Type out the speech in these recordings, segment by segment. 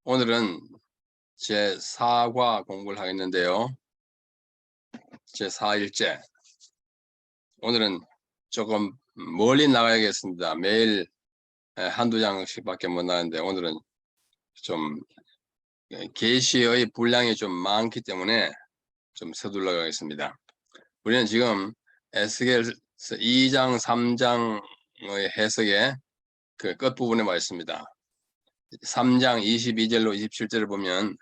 오늘은 제4과 공부를 하겠는데요. 제4일째. 오늘은 조금 멀리 나가야겠습니다. 매일 한두 장씩밖에 못 나가는데 오늘은 좀 계시의 분량이 좀 많기 때문에 좀 서둘러 가겠습니다. 우리는 지금 에스겔서 2장 3장의 해석의 그 끝부분에 와 있습니다. 3장 22절로 27절을 보면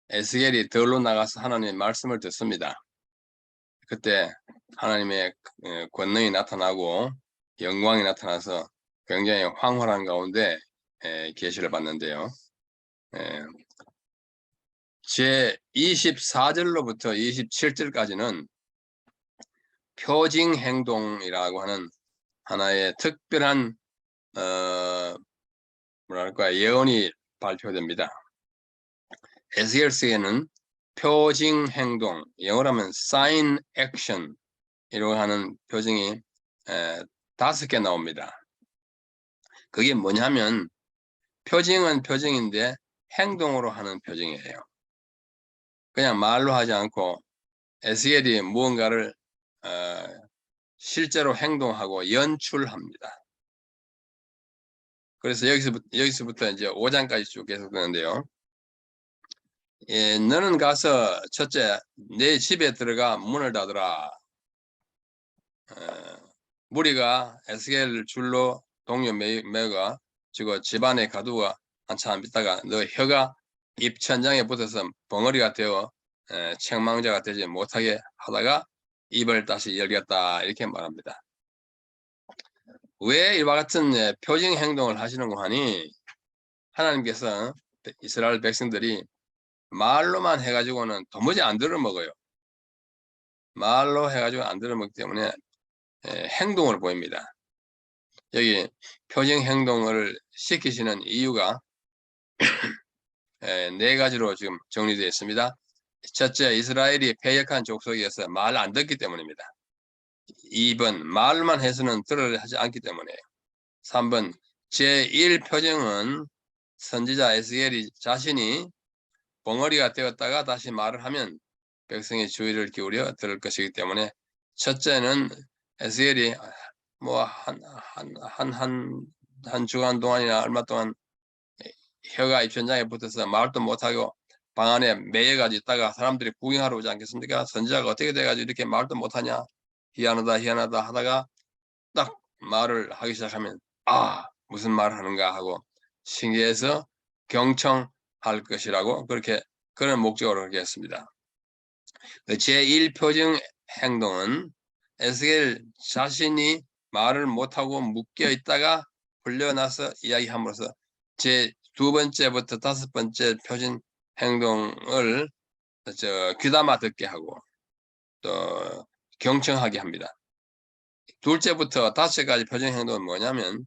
에스겔이 들로 나가서 하나님의 말씀을 듣습니다. 그때 하나님의 권능이 나타나고 영광이 나타나서 굉장히 황홀한 가운데 계시를 받는데요. 제 24절로부터 27절까지는 표징 행동이라고 하는 하나의 특별한 뭐랄까 예언이 발표됩니다. 에스겔서에는 표징 행동, 영어로 하면 sign action 이라고 하는 표징이 5개 나옵니다. 그게 뭐냐면 표징은 표징인데 행동으로 하는 표징이에요. 그냥 말로 하지 않고 에스겔이 무언가를 실제로 행동하고 연출합니다. 그래서 여기서부터 이제 5장까지 쭉 계속되는데요. 너는 가서 첫째 내 집에 들어가 문을 닫으라. 무리가 에스겔을 줄로 동료 매가 지고 집안에 가두어 한참 있다가 너 혀가 입천장에 붙어서 벙어리가 되어 책망자가 되지 못하게 하다가 입을 다시 열겠다 이렇게 말합니다. 왜 이와 같은 표징 행동을 하시는고 하니 하나님께서 이스라엘 백성들이 말로만 해가지고는 도무지 안 들어먹어요. 말로 해가지고 안 들어먹기 때문에 행동을 보입니다. 여기 표징 행동을 시키시는 이유가 4가지로 지금 정리되어 있습니다. 첫째, 이스라엘이 패역한 족속에서 말 안 듣기 때문입니다. 2번, 말만 해서는 들으려 하지 않기 때문이에요. 3번, 제1표징은 선지자 에스겔이 자신이 벙어리가 되었다가 다시 말을 하면 백성의 주의를 기울여 들을 것이기 때문에 첫째는 에스겔이 뭐 한 주간 동안이나 얼마 동안 혀가 입천장에 붙어서 말도 못하고 방 안에 매여가지고 있다가 사람들이 구경하러 오지 않겠습니까? 선지자가 어떻게 돼가지고 이렇게 말도 못하냐? 희한하다 하다가 딱 말을 하기 시작하면 무슨 말을 하는가 하고 신기해서 경청할 것이라고 그런 목적으로 그렇게 했습니다. 제1표징 행동은 에스겔 자신이 말을 못하고 묶여 있다가 풀려나서 이야기함으로써 제2번째부터 5번째 표징 행동을 귀담아 듣게 하고 또 경청하게 합니다. 둘째부터 5가지 표징 행동은 뭐냐면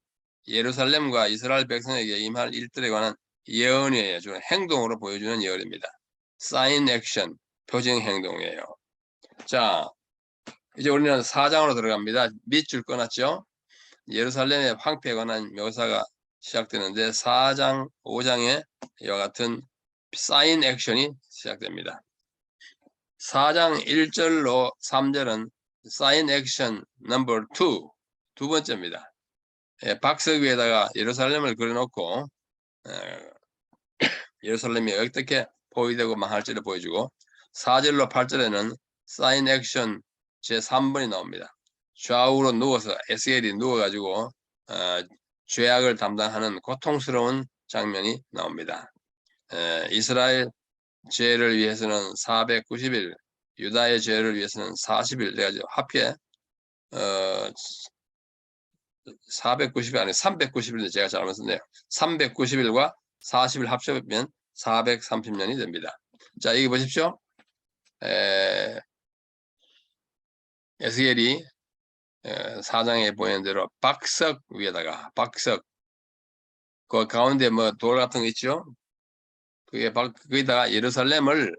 예루살렘과 이스라엘 백성에게 임할 일들에 관한 예언이에요. 행동으로 보여주는 예언입니다. 사인 액션, 표징 행동이에요. 자, 이제 우리는 4장으로 들어갑니다. 밑줄 꺼놨죠? 예루살렘의 황폐에 관한 묘사가 시작되는데 4장, 5장에 이와 같은 사인 액션이 시작됩니다. 4장 1절로 3절은 사인 액션 넘버 2, 두 번째입니다. 박석 위에다가 예루살렘을 그려놓고 예루살렘이 어떻게 포위되고 망할지를 보여주고 4절로 8절에는 사인 액션 제3번이 나옵니다. 좌우로 누워서 에스겔이 누워가지고 죄악을 담당하는 고통스러운 장면이 나옵니다. 이스라엘 죄를 위해서는 490일, 유다의 죄를 위해서는 40일 돼가지고 합해 490일 아니 390일인데 제가 잘못했네요. 390일과 40일 합쳐보면 430년이 됩니다. 자, 여기 보십시오. 에스겔이 4장에 보이는 대로 박석 위에다가 박석 그 가운데 뭐 돌 같은 거 있죠? 거기다가 예루살렘을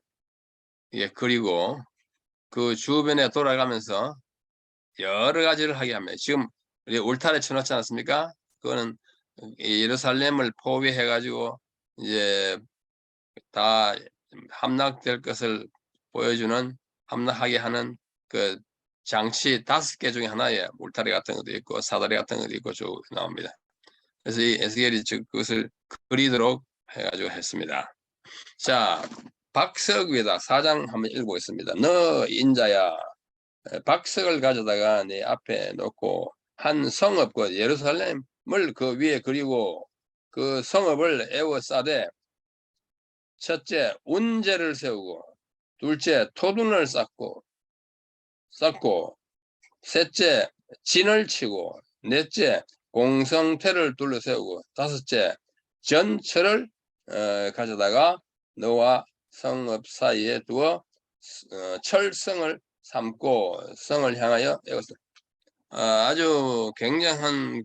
그리고 그 주변에 돌아가면서 여러 가지를 하게 합니다. 지금 우리 울타리 쳐놓지 않았습니까? 그거는 예루살렘을 포위해가지고 이제 다 함락될 것을 보여주는 함락하게 하는 그 장치 5개 중에 하나에 울타리 같은 것도 있고 사다리 같은 것도 있고 쭉 나옵니다. 그래서 이 에스겔이 그것을 그리도록 해가지고 했습니다. 자, 박석 위에다 4장 한번 읽어보겠습니다. 너 인자야, 박석을 가져다가 네 앞에 놓고 한 성읍, 예루살렘을 그 위에 그리고 그 성읍을 에워싸되 첫째 운제를 세우고 둘째 토둔을 쌓고 셋째 진을 치고 넷째 공성태를 둘러세우고 다섯째 전철을 가져다가 너와 성읍 사이에 두어 철성을 삼고 성을 향하여 에웠다. 아주 굉장한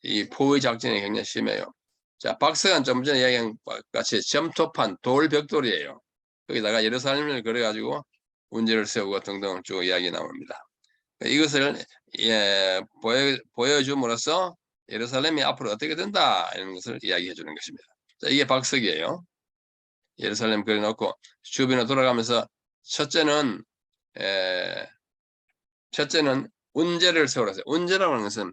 이 포위 작전이 굉장히 심해요. 자, 박스가 좀 전에 이야기한 같이 점토판 돌벽돌이에요. 거기다가 예루살렘을 그려가지고 운제를 세우고 등등 쭉 이야기 나옵니다. 이것을 보여줌으로써 예루살렘이 앞으로 어떻게 된다 이런 것을 이야기해 주는 것입니다. 자, 이게 박석이에요. 예루살렘 그려놓고 주변으로 돌아가면서 첫째는 운제를 세우라세요. 운제라고 하는 것은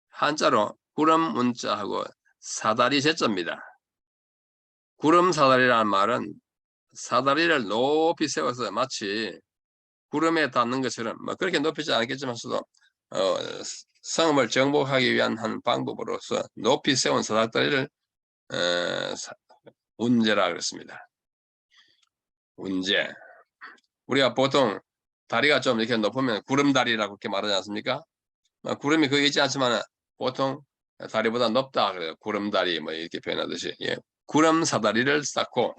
한자로 구름 문자하고 사다리 제자입니다. 구름 사다리라는 말은 사다리를 높이 세워서 마치 구름에 닿는 것처럼 그렇게 높이지 않겠지만서도 성읍을 정복하기 위한 한 방법으로서 높이 세운 사다리를 운제라 그랬습니다. 운제. 우리가 보통 다리가 좀 이렇게 높으면 구름다리라고 이렇게 말하지 않습니까? 구름이 거기 있지 않지만 보통 다리보다 높다 그래요. 구름다리 이렇게 표현하듯이. 예. 구름 사다리를 쌓고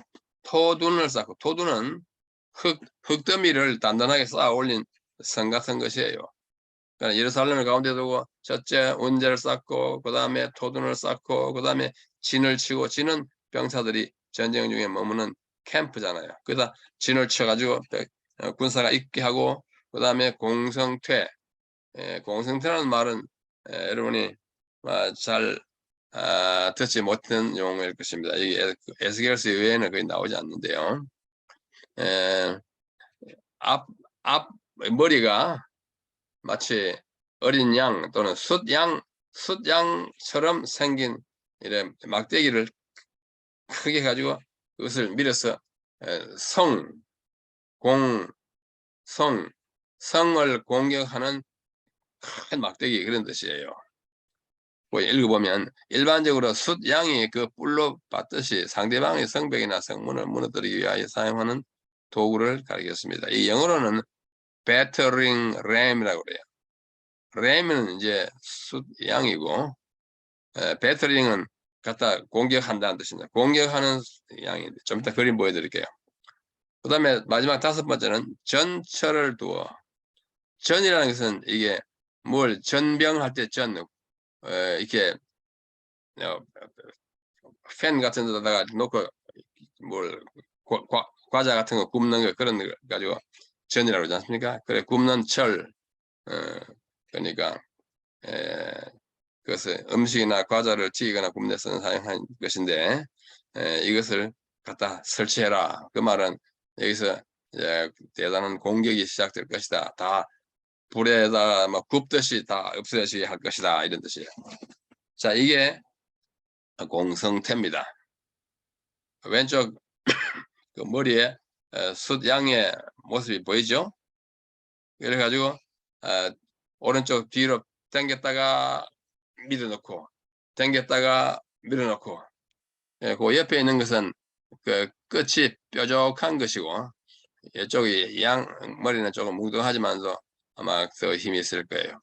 토둔을 쌓고 토둔은 흙더미를 단단하게 쌓아 올린 성 같은 것이에요. 그러니까 예루살렘을 가운데 두고 첫째 운제를 쌓고 그 다음에 토둔을 쌓고 그 다음에 진을 치고 진은 병사들이 전쟁 중에 머무는 캠프잖아요. 그러다 진을 쳐가지고 군사가 있게 하고 그 다음에 공성퇴. 공성퇴라는 말은 여러분이 잘 듣지 못한 용어일 것입니다. 이게 에스겔서 외에는 거의 나오지 않는데요. 앞 머리가 마치 어린 양 또는 숫양처럼 생긴 이런 막대기를 크게 가지고 그것을 밀어서 성을 공격하는 큰 막대기 그런 뜻이에요. 읽어보면 일반적으로 숫양이 그 뿔로 받듯이 상대방의 성벽이나 성문을 무너뜨리기 위하여 사용하는 도구를 가리켰습니다. 이 영어로는 battering ram이라고 그래요. 램은 이제 숫양이고 배터링은 갖다 공격한다는 뜻입니다. 공격하는 양인데 좀 이따 그림 보여드릴게요. 그 다음에 마지막 5번째는 전철을 두어. 전이라는 것은 이게 뭘 전병할 때 전 이렇게 팬 같은 데다가 놓고 뭘 과자 같은 거 굽는 거 그런 거 가지고 전이라고 하지 않습니까? 그래 굽는 철 그러니까 그것을 음식이나 과자를 튀기거나 굽내서 사용한 것인데 이것을 갖다 설치해라. 그 말은 여기서 이제 대단한 공격이 시작될 것이다. 다 불에다 굽듯이 다 없애시게 할 것이다. 이런 뜻이에요. 자, 이게 공성태입니다. 왼쪽 그 머리에 숫양의 모습이 보이죠? 그래가지고 오른쪽 뒤로 당겼다가 밀어넣고 당겼다가 밀어넣고 그 옆에 있는 것은 그 끝이 뾰족한 것이고 이쪽이 양 머리는 조금 뭉뚱하지만도 아마 더 힘이 있을 거예요.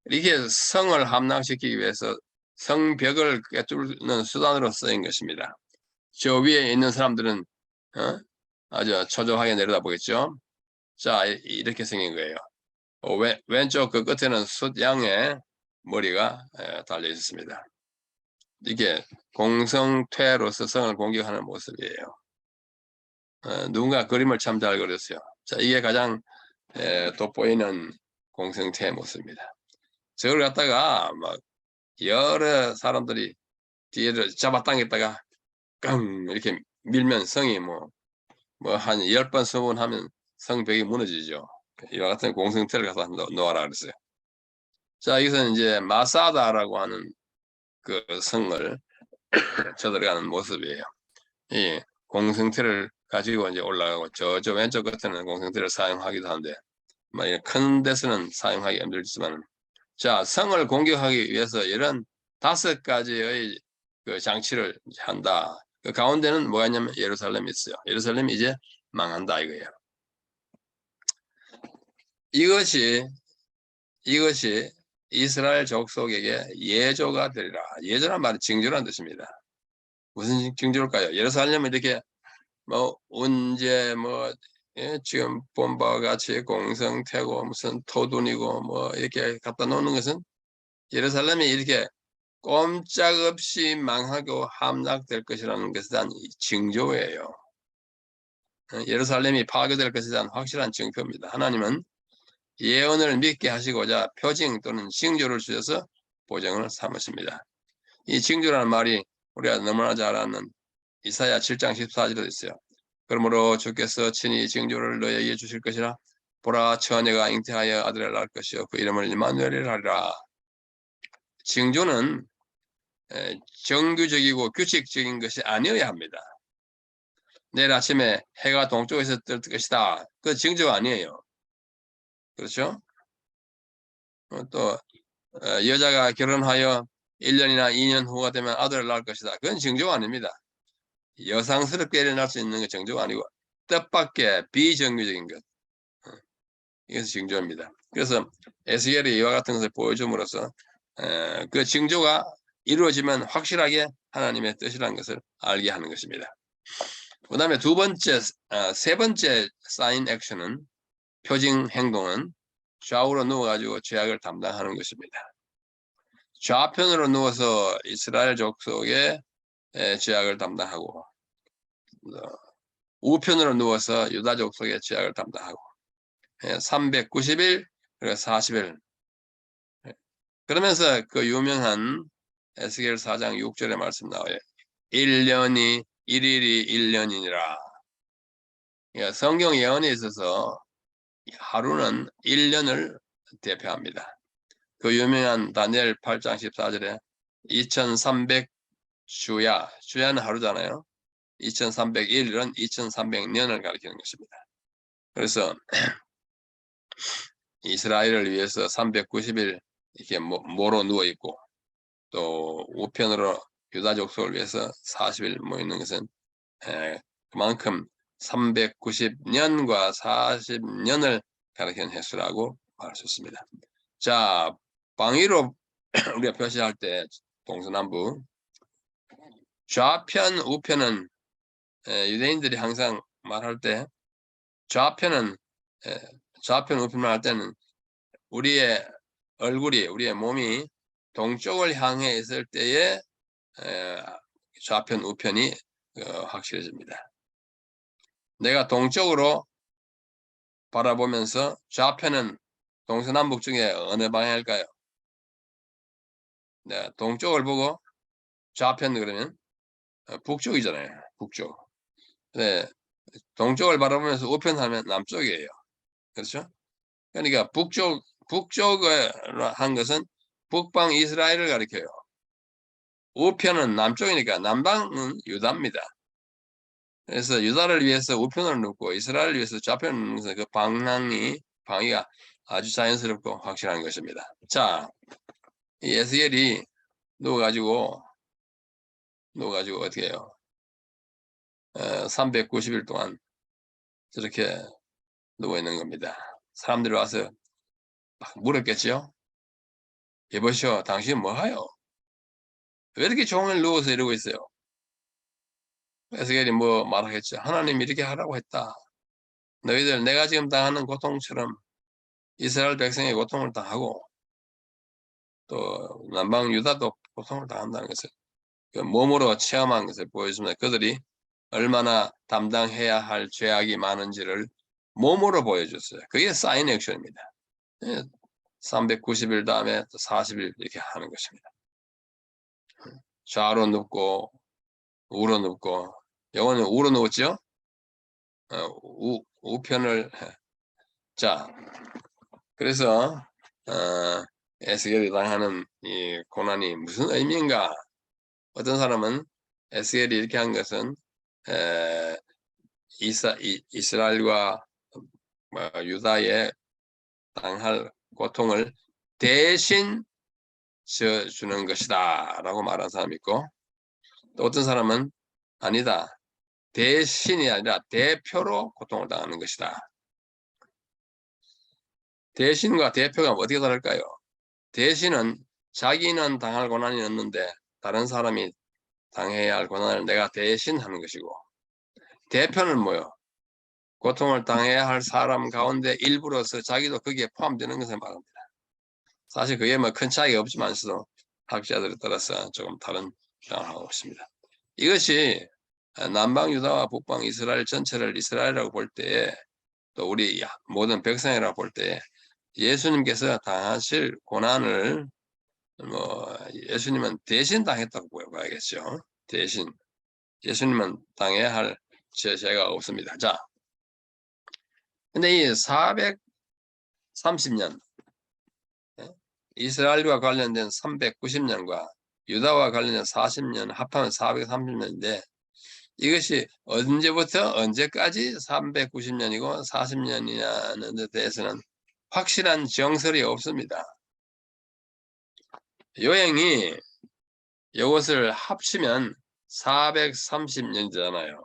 이렇게 성을 함락시키기 위해서 성벽을 꿰뚫는 수단으로 쓰인 것입니다. 저 위에 있는 사람들은 아주 초조하게 내려다보겠죠. 자, 이렇게 생긴 거예요. 왼쪽 그 끝에는 숫양의 머리가 달려 있습니다. 이게 공성퇴로서 성을 공격하는 모습이에요. 누군가 그림을 참 잘 그렸어요. 자, 이게 가장 돋보이는 공성퇴의 모습입니다. 저걸 갖다가 막 여러 사람들이 뒤를 잡아당겼다가 깡 이렇게 밀면 성이 뭐 한 10번, 20번 하면 성벽이 무너지죠. 이와 같은 공성태를 가서 놓아라 그랬어요. 자, 여기서는 이제 마사다라고 하는 그 성을 쳐들어가는 모습이에요. 이 공성태를 가지고 이제 올라가고 저 왼쪽 끝에는 공성태를 사용하기도 하는데 큰 데서는 사용하기 힘들지만, 자, 성을 공격하기 위해서 이런 5가지의 그 장치를 한다. 그 가운데는 뭐가 있냐면 예루살렘이 있어요. 예루살렘이 이제 망한다 이거예요. 이것이 이스라엘 족속에게 예조가 되리라. 예조란 말은 징조란 뜻입니다. 무슨 징조일까요? 예루살렘을 이렇게 뭐 언제 뭐 지금 본 바와 같이 공성태고 무슨 토둔이고 뭐 이렇게 갖다 놓는 것은 예루살렘이 이렇게 꼼짝없이 망하고 함락될 것이라는 것에 대한 징조예요. 예루살렘이 파괴될 것에 대한 확실한 증표입니다. 하나님은 예언을 믿게 하시고자 표징 또는 징조를 주셔서 보증을 삼으십니다. 이 징조라는 말이 우리가 너무나 잘 아는 이사야 7장 14절에 있어요. 그러므로 주께서 친히 징조를 너희에게 주실 것이라. 보라, 처녀가 잉태하여 아들을 낳을 것이요 그 이름을 임마누엘이라 하리라. 징조는 정규적이고 규칙적인 것이 아니어야 합니다. 내일 아침에 해가 동쪽에서 뜰 것이다. 그 징조가 아니에요. 그렇죠? 또 여자가 결혼하여 1년이나 2년 후가 되면 아들을 낳을 것이다. 그건 징조가 아닙니다. 여상스럽게 일어날 수 있는 게 징조가 아니고 뜻밖의 비정규적인 것. 이것이 징조입니다. 그래서 에스겔이 이와 같은 것을 보여줌으로써 그 징조가 이루어지면 확실하게 하나님의 뜻이라는 것을 알게 하는 것입니다. 그 다음에 세 번째 사인 액션은 표징 행동은 좌우로 누워가지고 죄악을 담당하는 것입니다. 좌편으로 누워서 이스라엘 족속의 죄악을 담당하고 우편으로 누워서 유다 족속의 죄악을 담당하고 390일 그리고 40일 그러면서 그 유명한 에스겔 4장 6절의 말씀 나와요. 1년이 1일이 1년이니라. 그러니까 성경 예언에 있어서 하루는 1년을 대표합니다. 그 유명한 다니엘 8장 14절에 2300 주야는 하루잖아요. 2301일은 2300년을 가리키는 것입니다. 그래서 이스라엘을 위해서 390일 이렇게 모로 누워 있고 또 우편으로 유다 족속을 위해서 40일 모이는 것은 그만큼 390년과 40년을 가리키는 횟수라고 말할 수 있습니다. 자, 방위로 우리가 표시할 때 동서남북 좌편, 우편은 유대인들이 항상 말할 때 좌편, 우편만 할 때는 우리의 얼굴이, 우리의 몸이 동쪽을 향해 있을 때에 좌편, 우편이 확실해집니다. 내가 동쪽으로 바라보면서 좌편은 동서남북 중에 어느 방향일까요? 네, 동쪽을 보고 좌편 그러면 북쪽이잖아요. 북쪽. 네, 동쪽을 바라보면서 우편하면 남쪽이에요. 그렇죠? 그러니까 북쪽을 한 것은 북방 이스라엘을 가리켜요. 우편은 남쪽이니까 남방은 유다입니다. 그래서 유다를 위해서 우편을 놓고 이스라엘을 위해서 좌편을 놓으면서 그 방위가 아주 자연스럽고 확실한 것입니다. 자, 이 에스겔이 누워가지고 어떻게 해요? 390일 동안 저렇게 누워있는 겁니다. 사람들이 와서 막 물었겠죠? 여보시오, 당신 뭐하요? 왜 이렇게 종일 누워서 이러고 있어요? 에스겔이 뭐 말하겠죠? 하나님이 이렇게 하라고 했다. 너희들 내가 지금 당하는 고통처럼 이스라엘 백성의 고통을 당하고 또 남방 유다도 고통을 당한다는 것을 그 몸으로 체험한 것을 보여줍니다. 그들이 얼마나 담당해야 할 죄악이 많은지를 몸으로 보여줬어요. 그게 사인 액션입니다. 390일 다음에 또 40일 이렇게 하는 것입니다. 좌로 눕고 우로 눕고, 영어는 우로 누웠죠? 우편을. 자, 그래서 에스겔이 당하는 이 고난이 무슨 의미인가? 어떤 사람은 에스겔이 이렇게 한 것은 이스라엘과 유다의 당할 고통을 대신 주는 것이다 라고 말한 사람이 있고, 또 어떤 사람은 아니다, 대신이 아니라 대표로 고통을 당하는 것이다. 대신과 대표가 어떻게 다를까요? 대신은 자기는 당할 고난이 없는데 다른 사람이 당해야 할 고난을 내가 대신 하는 것이고, 대표는 뭐요? 고통을 당해야 할 사람 가운데 일부로서 자기도 거기에 포함되는 것을 말합니다. 사실 그게 뭐 큰 차이가 없지만서도 학자들에 따라서 조금 다른 주장을 하고 있습니다. 이것이 남방 유다와 북방 이스라엘 전체를 이스라엘이라고 볼 때에, 또 우리 모든 백성이라고 볼 때에 예수님께서 당하실 고난을 예수님은 대신 당했다고 봐야겠죠. 대신. 예수님은 당해야 할 죄가 없습니다. 자, 근데 이 430년 이스라엘과 관련된 390년과 유다와 관련된 40년 합하면 430년인데, 이것이 언제부터 언제까지 390년이고 40년이냐는 데 대해서는 확실한 정설이 없습니다. 요행이 이것을 합치면 430년이잖아요.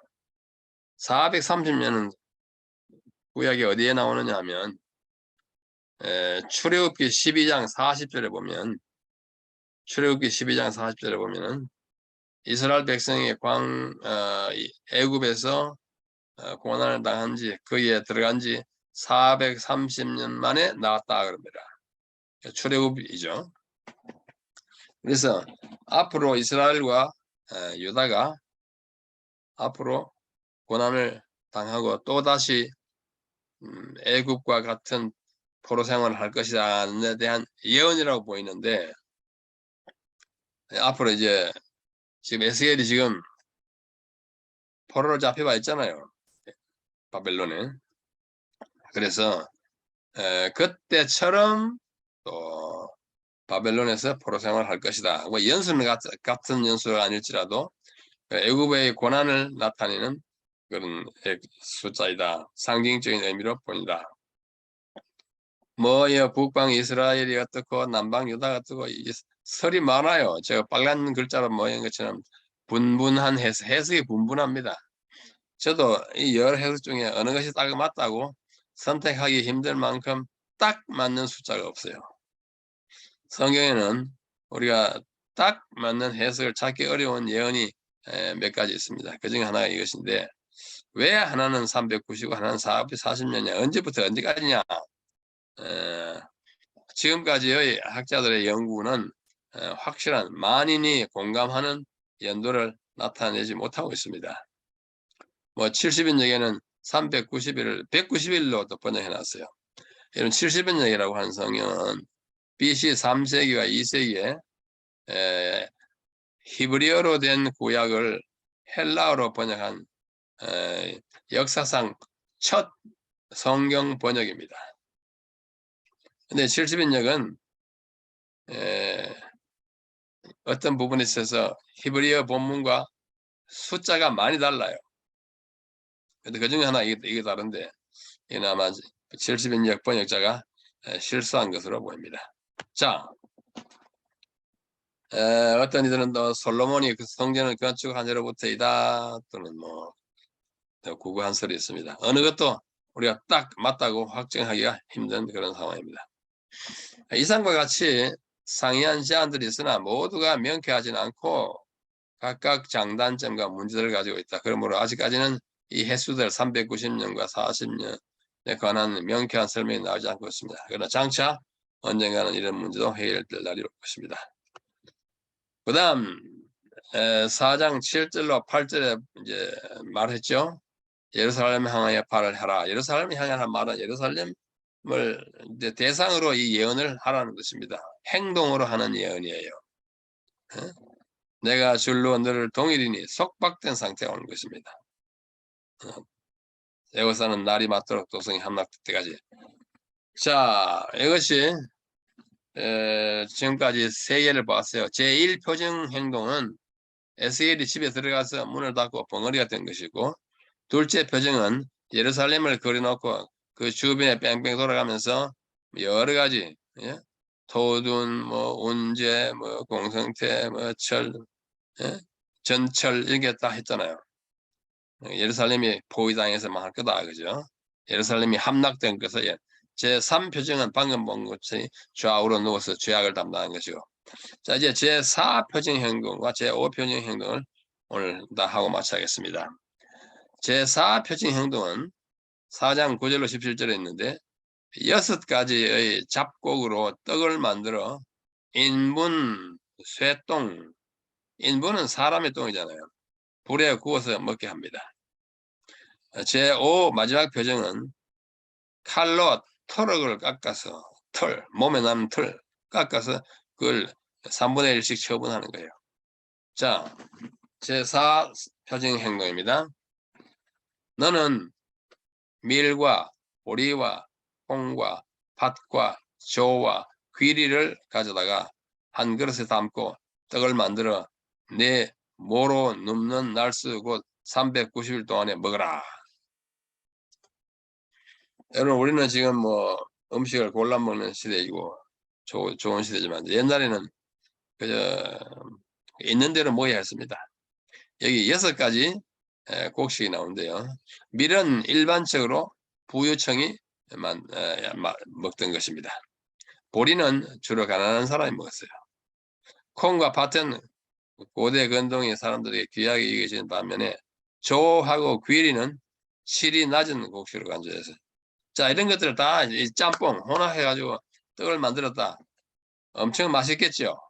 430년은 구약이 어디에 나오느냐 하면 출애굽기 12장 40절에 보면, 출애굽기 12장 40절에 보면은 이스라엘 백성이 애굽에서 고난을 당한 지, 거기에 들어간 지 430년 만에 나왔다 그럽니다. 출애굽이죠. 그래서 앞으로 이스라엘과 유다가 앞으로 고난을 당하고 또다시 애굽과 같은 포로 생활을 할 것이라는 데 대한 예언이라고 보이는데, 앞으로 이제 지금 에스겔이 지금 포로로 잡혀와 있잖아요. 바벨론에. 그래서 그때처럼 또 바벨론에서 포로 생활을 할 것이다. 뭐 연수는 같은 연수가 아닐지라도 애굽의 고난을 나타내는 그런 숫자이다. 상징적인 의미로 보인다. 뭐요, 북방 이스라엘이 어떻고 남방 유다가 어떻고 설이 많아요. 제가 빨간 글자로 모인 것처럼 분분한 해석이 분분합니다. 저도 이 여러 해석 중에 어느 것이 딱 맞다고 선택하기 힘들 만큼 딱 맞는 숫자가 없어요. 성경에는 우리가 딱 맞는 해석을 찾기 어려운 예언이 몇 가지 있습니다. 그 중에 하나가 이것인데, 왜 하나는 390이고 하나는 440년이냐, 언제부터 언제까지냐. 지금까지의 학자들의 연구는 확실한 만인이 공감하는 연도를 나타내지 못하고 있습니다. 뭐 70인역에는 390일을 190일로 번역해 놨어요. 이런 70인역이라고 하는 성경은 BC 3세기와 2세기에 히브리어로 된 구약을 헬라어로 번역한 역사상 첫 성경 번역입니다. 근데 70인역은 어떤 부분에 있어서 히브리어 본문과 숫자가 많이 달라요. 근데 그 중에 하나 이게 다른데, 이는 아마 70인역 번역자가 실수한 것으로 보입니다. 자, 어떤 이들은 또 솔로몬이 그 성전을 건축한 예로부터이다, 또는 뭐 구구한 설이 있습니다. 어느 것도 우리가 딱 맞다고 확정하기가 힘든 그런 상황입니다. 이상과 같이 상이한 제안들이 있으나 모두가 명쾌하지는 않고 각각 장단점과 문제를 가지고 있다. 그러므로 아직까지는 이 횟수들 390년과 40년에 관한 명쾌한 설명이 나오지 않고 있습니다. 그러나 장차 언젠가는 이런 문제도 해결될 날이 올 것입니다. 그 다음 4장 7절로 8절에 이제 말했죠. 예루살렘 향하여 발을 해라. 예루살렘 향하는 말은 예루살렘을 이제 대상으로 이 예언을 하라는 것입니다. 행동으로 하는 예언이에요. 내가 줄로 너를 동일이니 속박된 상태가 오는 것입니다. 애워싸는 날이 맞도록 도성이 함락될 때까지. 자, 이것이 지금까지 세 개를 봤어요. 제1표정 행동은 에스겔이 집에 들어가서 문을 닫고 벙어리가 된 것이고, 둘째 표정은 예루살렘을 그려놓고 그 주변에 뺑뺑 돌아가면서 여러 가지, 예? 토둔, 뭐 운제, 뭐 공성태, 뭐 철, 예? 전철 이게 다 했잖아요. 예루살렘이 포위당해서 망할 거다, 그죠? 예루살렘이 함락된 것을 제3표정은 방금 본 것이 좌우로 누워서 죄악을 담당한 것이고, 자, 이제 제4표정 행동과 제5표정 행동을 오늘 다 하고 마치겠습니다. 제4표정 행동은 4장 9절로 17절에 있는데 6가지의 잡곡으로 떡을 만들어 인분, 쇠똥, 인분은 사람의 똥이잖아요. 불에 구워서 먹게 합니다. 제5 마지막 표정은 칼로 털을 깎아서 몸에 남는 털 깎아서 그걸 3분의 1씩 처분하는 거예요. 자, 제4 표정 행동입니다. 너는 밀과 보리와 콩과 팥과 조와 귀리를 가져다가 한 그릇에 담고 떡을 만들어 내 모로 눕는 날수 곧 390일 동안에 먹어라. 여러분, 우리는 지금 뭐 음식을 골라 먹는 시대이고 좋은 시대지만 옛날에는 그저 있는 대로 먹어야 했습니다. 여기 6가지 곡식이 나오는데요. 밀은 일반적으로 부유층이 먹던 것입니다. 보리는 주로 가난한 사람이 먹었어요. 콩과 팥은 고대 근동의 사람들에게 귀하게 여겨지는 반면에 조하고 귀리는 실이 낮은 곡식으로 간주해서, 자, 이런 것들을 다 짬뽕 혼합해가지고 떡을 만들었다. 엄청 맛있겠죠.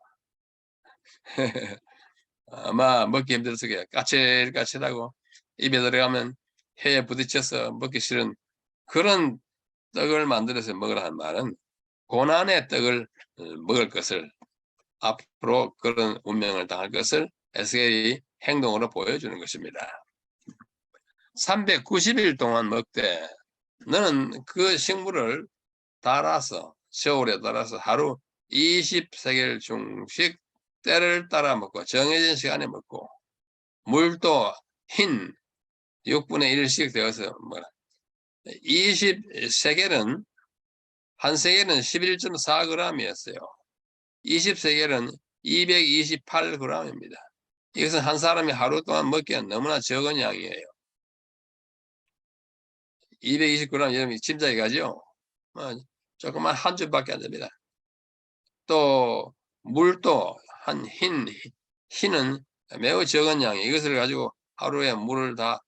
아마 먹기 힘들어서 까칠까칠하고 입에 들어가면 혀에 부딪혀서 먹기 싫은 그런 떡을 만들어서 먹으라 는 말은 고난의 떡을 먹을 것을, 앞으로 그런 운명을 당할 것을 에스겔이 행동으로 보여주는 것입니다. 390일 동안 먹되 너는 그 식물을 달아서 저울에 달아서 하루 20세겔 중씩 때를 따라 먹고 정해진 시간에 먹고, 물도 흰 6분의 1씩 되어서 20세겔은 한 세겔은 11.4g이었어요. 20세겔은 228g입니다. 이것은 한 사람이 하루 동안 먹기엔 너무나 적은 양이에요. 220g, 여러분이 짐작이 가죠? 조금만 한 줌밖에 안 됩니다. 또 물도 흰은 매우 적은 양이, 이것을 가지고 하루에 물을 다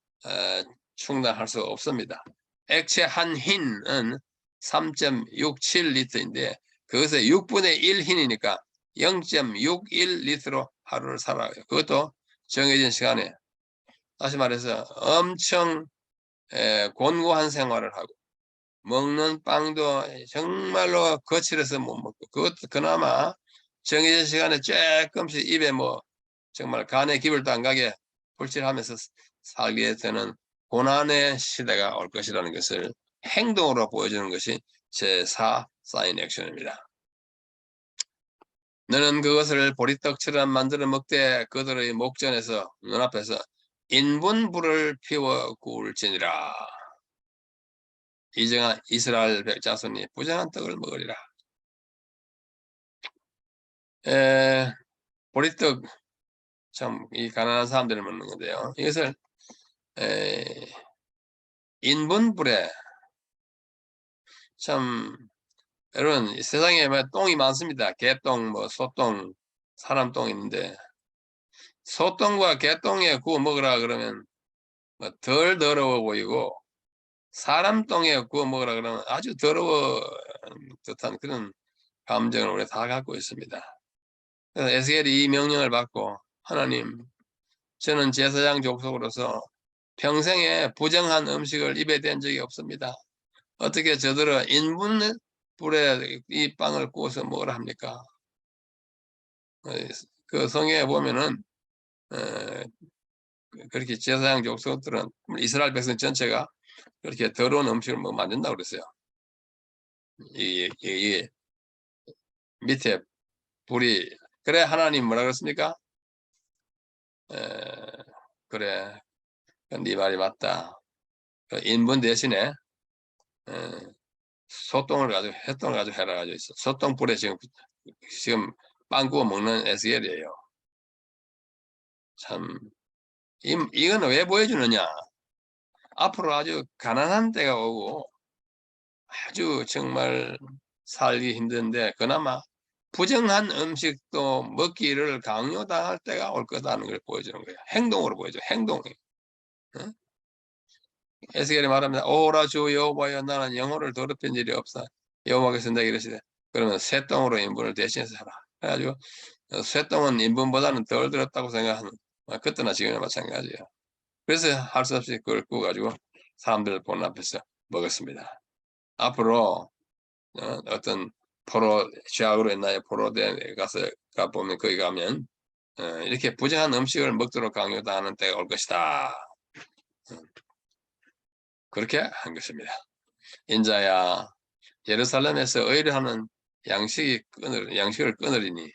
충당할 수 없습니다. 액체 한 흰은 3.67리터인데 그것의 6분의 1 흰이니까 0.61리터로 하루를 살아요. 그것도 정해진 시간에, 다시 말해서 엄청 곤고한 생활을 하고, 먹는 빵도 정말로 거칠어서 못 먹고, 그것도 그나마 정해진 시간에 조금씩 입에 정말 간에 기별도 안 가게 불칠하면서 살게 되는 고난의 시대가 올 것이라는 것을 행동으로 보여주는 것이 제4 사인 액션입니다. 너는 그것을 보리떡처럼 만들어 먹되 그들의 목전에서 눈앞에서 인분불을 피워 구울지니라. 이정한 이스라엘 백자손이 부정한 떡을 먹으리라. 보리떡, 참 이 가난한 사람들이 먹는 건데요. 이것을 인분불에, 참 여러분, 세상에 똥이 많습니다. 개똥, 소똥, 사람똥 있는데 소똥과 개똥에 구워 먹으라 그러면 덜 더러워 보이고, 사람똥에 구워 먹으라 그러면 아주 더러워 듯한 그런 감정을 우리 다 갖고 있습니다. 그래서 에스겔이 이 명령을 받고, 하나님, 저는 제사장 족속으로서 평생에 부정한 음식을 입에 댄 적이 없습니다. 어떻게 저들은 인분불에 이 빵을 구워서 먹으라 합니까? 그 성경에 보면은 그렇게 제사장 족속들은 이스라엘 백성 전체가 그렇게 더러운 음식을 뭐 만든다고 그랬어요. 이 밑에 불이 그래 하나님 뭐라 그랬습니까? 그래 네 말이 맞다. 그 인분 대신에 소똥을 가지고 햇똥을 가지고 해라 가지고 있어. 소똥 불에 지금 빵 구워 먹는 에스겔이에요. 참 이건 왜 보여주느냐? 앞으로 아주 가난한 때가 오고 아주 정말 살기 힘든데 그나마 부정한 음식도 먹기를 강요당할 때가 올 거다는 걸 보여주는 거예요. 행동으로 보여줘. 행동이. 응? 에스겔이 말합니다. 오라 주 여호와여 나는 영혼을 더럽힌 일이 없어. 여호와께서 내게 이르시되 그러면 쇠똥으로 인분을 대신해서 하라. 그래가지고 쇠똥은 인분보다는 덜 더럽다고 생각하는 그때나 지금이나 마찬가지예요. 그래서 할 수 없이 그걸 구워가지고 사람들 보는 앞에서 먹었습니다. 앞으로 어떤 포로 지하으로 있나요? 포로대에 가 보면 거기 가면 이렇게 부정한 음식을 먹도록 강요당하는 때가 올 것이다. 그렇게 한 것입니다. 인자야 예루살렘에서 의뢰하는 양식을 끊으리니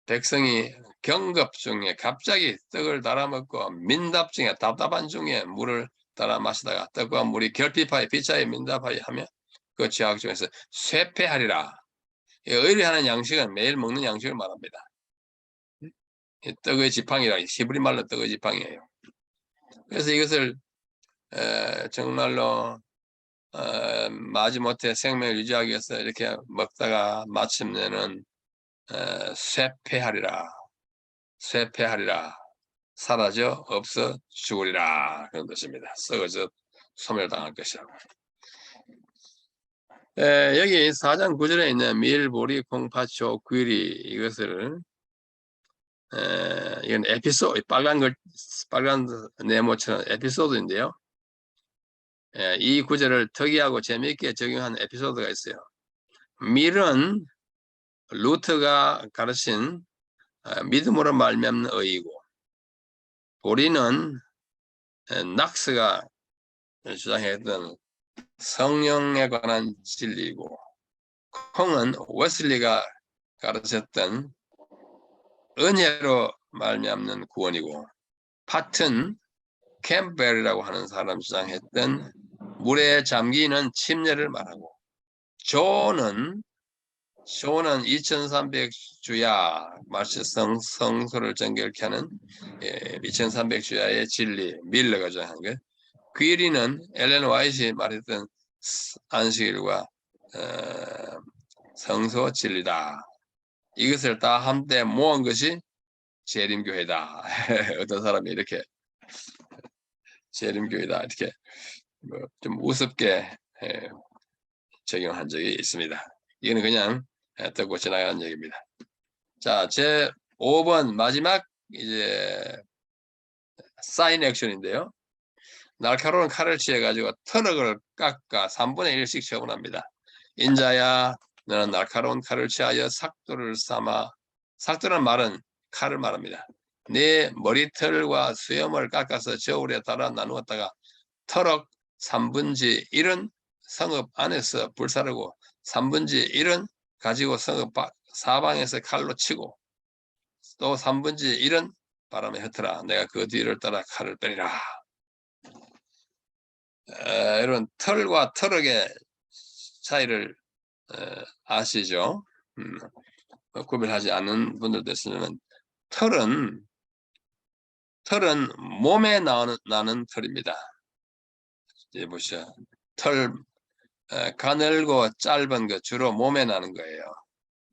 백성이 경급 중에 갑자기 떡을 달아먹고 민답 중에 답답한 중에 물을 따라 마시다가 떡과 물이 결핍하여 비차에 민답하여 하며 그 죄악 중에서 쇠폐하리라. 의뢰하는 양식은 매일 먹는 양식을 말합니다. 떡의 지팡이라 히브리 말로 떡의 지팡이에요. 그래서 이것을 정말로 마지못해 생명을 유지하기 위해서 이렇게 먹다가 마침내는 쇠폐하리라. 쇠폐하리라. 사라져 없어 죽으리라. 그런 뜻입니다. 썩어져 소멸당할 것이라고. 여기 4장 9절에 있는 밀, 보리, 콩팥, 조, 귀리 이것을 이건 에피소드, 빨간 네모처럼 에피소드인데요. 이 구절을 특이하고 재미있게 적용한 에피소드가 있어요. 밀은 루트가 가르친 믿음으로 말미암는 의이고, 보리는 낙스가 주장했던 성령에 관한 진리이고, 콩은 웨슬리가 가르쳤던 은혜로 말미암는 구원이고, 팥은 캠벨이라고 하는 사람 주장했던 물에 잠기는 침례를 말하고, 조는 2300주야 마치 성소를 정결케 하는 2300주야의 진리 밀러가 주장한 것. 귀리는 엘렌 와이트이 말했던 안식일과 성소 진리다. 이것을 다 한때 모은 것이 재림교회다. 어떤 사람이 이렇게 재림교회다 이렇게 좀 우습게 적용한 적이 있습니다. 이거는 그냥 듣고 지나가는 얘기입니다. 자, 제 5번 마지막 이제 사인 액션인데요. 날카로운 칼을 취해가지고 터럭을 깎아 3분의 1씩 처분합니다. 인자야 너는 날카로운 칼을 취하여 삭도를 삼아, 삭도란 말은 칼을 말합니다. 네 머리털과 수염을 깎아서 저울에 달아 나누었다가 터럭 3분의 1은 성읍 안에서 불사르고 3분의 1은 가지고 성읍 사방에서 칼로 치고 또 3분의 1은 바람에 흩어라. 내가 그 뒤를 따라 칼을 빼리라. 여러분 털과 터럭의 차이를 아시죠? 구별하지 않는 분들도 있으면 털은 몸에 나는 털입니다. 이제 보시죠. 털 가늘고 짧은 거 주로 몸에 나는 거예요.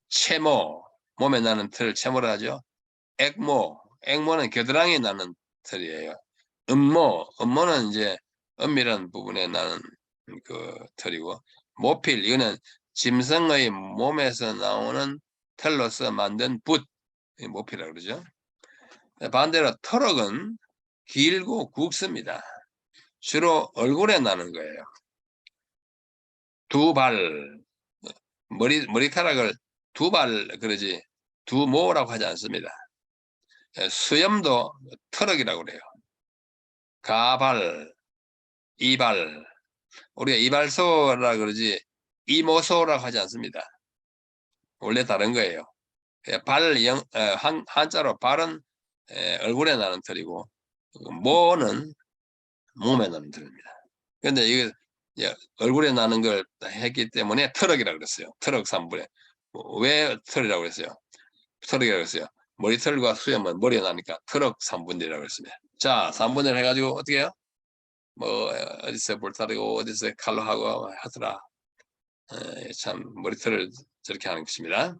채모 몸에 나는 털 채모를 하죠. 액모는 겨드랑이에 나는 털이에요. 음모는 이제 은밀한 부분에 나는 그 털이고, 모필 이거는 짐승의 몸에서 나오는 털로서 만든 붓, 모필이라고 그러죠. 반대로 터럭은 길고 굵습니다. 주로 얼굴에 나는 거예요. 두 발, 머리카락을 두 발 그러지 두 모라고 하지 않습니다. 수염도 트럭이라고 그래요. 가발, 이발. 우리가 이발소라 그러지 이모소라고 하지 않습니다. 원래 다른 거예요. 한자로 발은 얼굴에 나는 털이고 모는 몸에 나는 털입니다. 근데 이게 얼굴에 나는 걸 했기 때문에 트럭이라고 그랬어요. 트럭 3분의. 왜 털이라고 그랬어요? 트럭이라고 그랬어요. 머리털과 수염은 머리에 나니까 트럭 3분의 1이라고 그랬습니다. 자, 3분의 1 해가지고 어떻게 해요? 뭐 어디서 볼따르고 어디서 칼로 하고 하더라. 참 머리털을 저렇게 하는 것입니다.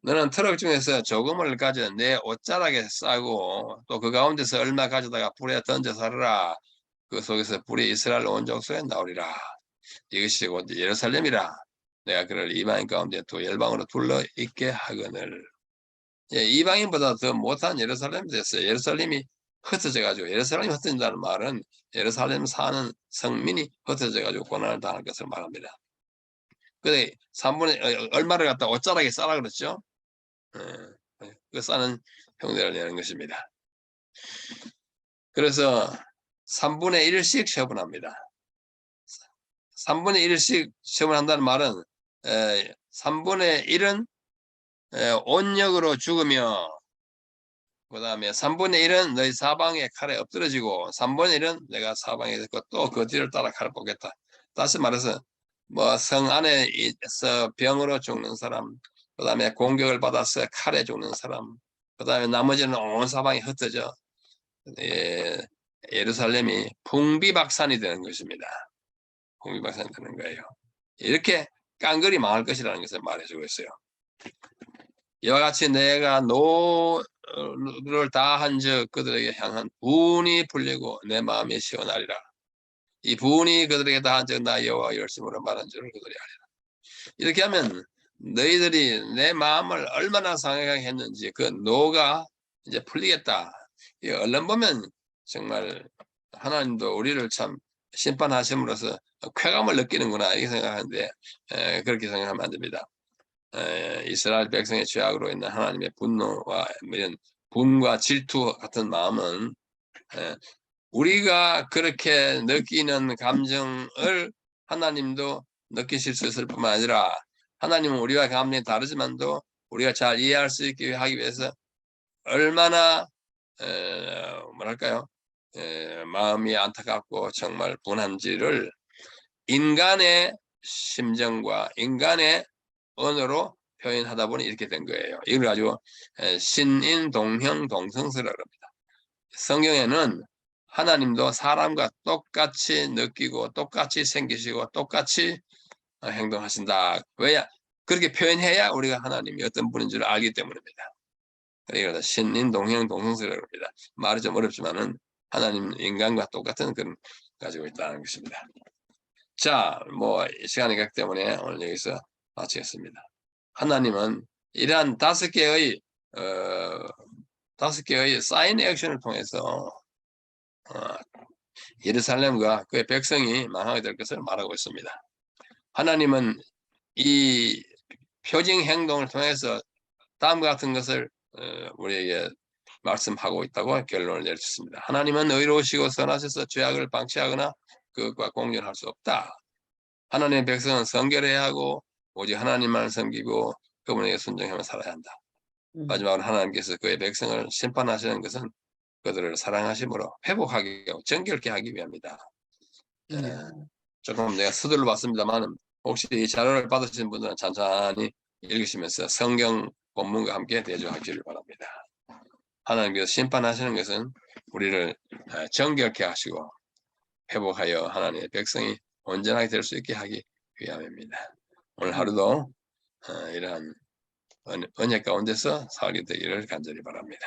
너는 트럭 중에서 조금을 가져 내 옷자락에 싸고 또 그 가운데서 얼마 가져다가 불에 던져 살아라. 그 속에서 불이 이스라엘 온 족속에 나오리라. 이것이 곧 예루살렘이라. 내가 그를 이방인 가운데 또 열방으로 둘러 있게 하거늘. 이방인보다 더 못한 예루살렘이 됐어요. 예루살렘이 흩어져가지고 예루살렘이 흩어진다는 말은 예루살렘 사는 성민이 흩어져가지고 고난을 당할 것을 말합니다. 근데 3분의 얼마를 갖다 옷자락에 싸라 그랬죠. 그 싸는 형제를 내는 것입니다. 그래서 3분의 1씩 처분합니다. 3분의 1씩 처분한다는 말은 3분의 1은 온역으로 죽으며 그 다음에 3분의 1은 너희 사방에 칼에 엎드러지고 3분의 1은 내가 사방에 있고 또 그 뒤를 따라 칼을 뽑겠다. 다시 말해서 뭐 성 안에서 병으로 죽는 사람, 그 다음에 공격을 받아서 칼에 죽는 사람, 그 다음에 나머지는 온 사방에 흩어져 예루살렘이 풍비박산이 되는 것입니다. 풍비박산이 되는 거예요. 이렇게 깡그리 망할 것이라는 것을 말해주고 있어요. 이와 같이 내가 노를 다한 적 그들에게 향한 분이 풀리고 내 마음이 시원하리라. 이 분이 그들에게 다한 적 나 여호와 열심으로 말한 줄을 그들이 알리라. 이렇게 하면 너희들이 내 마음을 얼마나 상하게 했는지 그 노가 이제 풀리겠다. 얼른 보면 정말 하나님도 우리를 참 심판하심으로써 쾌감을 느끼는구나 이렇게 생각하는데 그렇게 생각하면 안 됩니다. 이스라엘 백성의 죄악으로 인한 하나님의 분노와 이런 분과 질투 같은 마음은 우리가 그렇게 느끼는 감정을 하나님도 느끼실 수 있을 뿐만 아니라 하나님은 우리와 감정이 다르지만도 우리가 잘 이해할 수 있게 하기 위해서 얼마나 뭐랄까요 마음이 안타깝고 정말 분한지를 인간의 심정과 인간의 언어로 표현하다 보니 이렇게 된 거예요. 이걸 가지고 신인 동형 동성스라고 합니다. 성경에는 하나님도 사람과 똑같이 느끼고 똑같이 생기시고 똑같이 행동하신다. 왜야? 그렇게 표현해야 우리가 하나님이 어떤 분인 줄 알기 때문입니다. 그래서 신인 동형 동성스라고 합니다. 말이 좀 어렵지만은 하나님 인간과 똑같은 그런 가지고 있다는 것입니다. 자, 뭐 시간이 갔기 때문에 오늘 여기서 마치겠습니다. 하나님은 이러한 5개의 사인 액션을 통해서 예루살렘과 그의 백성이 망하게 될 것을 말하고 있습니다. 하나님은 이 표징 행동을 통해서 다음과 같은 것을 우리에게 말씀하고 있다고 결론을 내렸습니다. 하나님은 의로우시고 선하셔서 죄악을 방치하거나 그것과 공존할 수 없다. 하나님의 백성은 성결해야 하고 오직 하나님만 섬기고 그분에게 순종하며 살아야 한다. 마지막으로 하나님께서 그의 백성을 심판하시는 것은 그들을 사랑하심으로 회복하게 하고 정결케 하기 위함이다. 조금 내가 서둘러 봤습니다만 혹시 이 자료를 받으신 분들은 천천히 읽으시면서 성경 본문과 함께 대조하기를 바랍니다. 하나님께서 심판하시는 것은 우리를 정결케 하시고 회복하여 하나님의 백성이 온전하게 될 수 있게 하기 위함입니다. 오늘 하루도 이러한 언약 가운데서 살게 되기를 간절히 바랍니다.